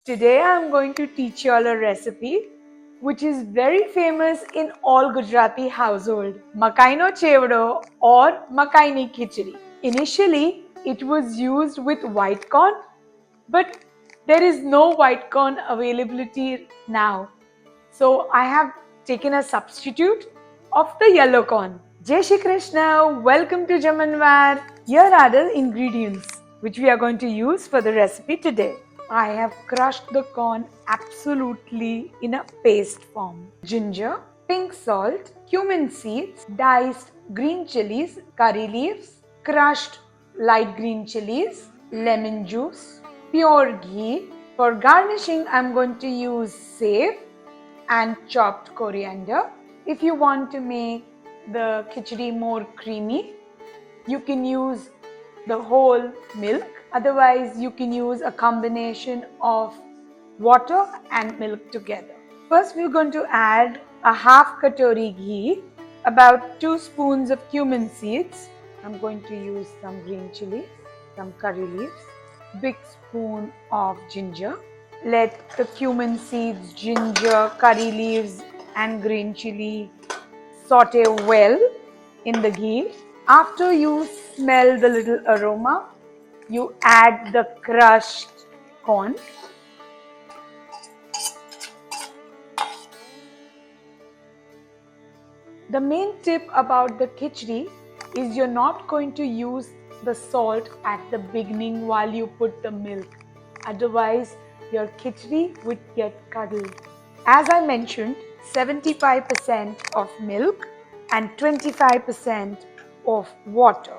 Today I'm going to teach you all a recipe which is very famous in all Gujarati household, makaino chevdo or makaini khichdi. Initially, it was used with white corn, but there is no white corn availability now. So I have taken a substitute of the yellow corn. Jai Shri Krishna, welcome to Jamanvaar. Here are the ingredients which we are going to use for the recipe today. I have crushed the corn absolutely in a paste form. Ginger, pink salt, cumin seeds, diced green chilies, curry leaves, crushed light green chilies, lemon juice, pure ghee. For garnishing, I'm going to use save and chopped coriander. If you want to make the khichdi more creamy, you can use the whole milk. Otherwise, you can use a combination of water and milk together. First, we're going to add a half katori ghee, about 2 spoons of cumin seeds. I'm going to use some green chilies, some curry leaves, big spoon of ginger. Let the cumin seeds, ginger, curry leaves and green chili saute well in the ghee. After you smell the little aroma, you add the crushed corn. The main tip about the khichdi is you're not going to use the salt at the beginning while you put the milk. Otherwise, your khichdi would get curdled. As I mentioned, 75% of milk and 25% of water.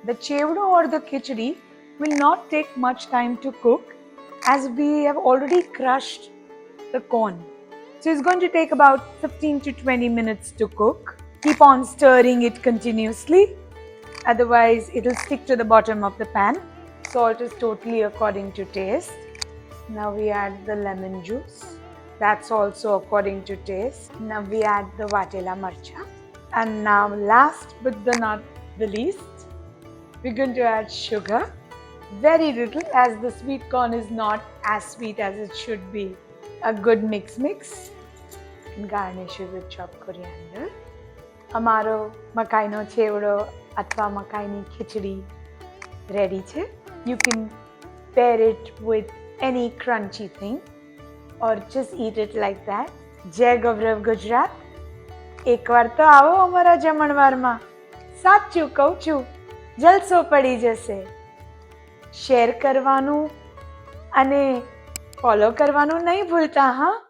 The chevdo or the khichdi will not take much time to cook as we have already crushed the corn. So it's going to take about 15 to 20 minutes to cook. Keep on stirring it continuously, otherwise it will stick to the bottom of the pan. Salt is totally according to taste. Now we add the lemon juice. That's also according to taste. Now we add the vatela marcha. And now last but not the least, we're going to add sugar. Very little, as the sweet corn is not as sweet as it should be. A good mix and garnish it with chopped coriander. Amaro makaino chevdo atva makaini khichdi ready છે. You can pair it with any crunchy thing or just eat it like that. જય ગૌરવ ગુજરાત. એકવાર તો આવો અમારા જમણવારમાં. સાચું કહું છું, જલસો પડી જશે. શેર કરવાનું અને ફોલો કરવાનું નહીં ભૂલતા હા.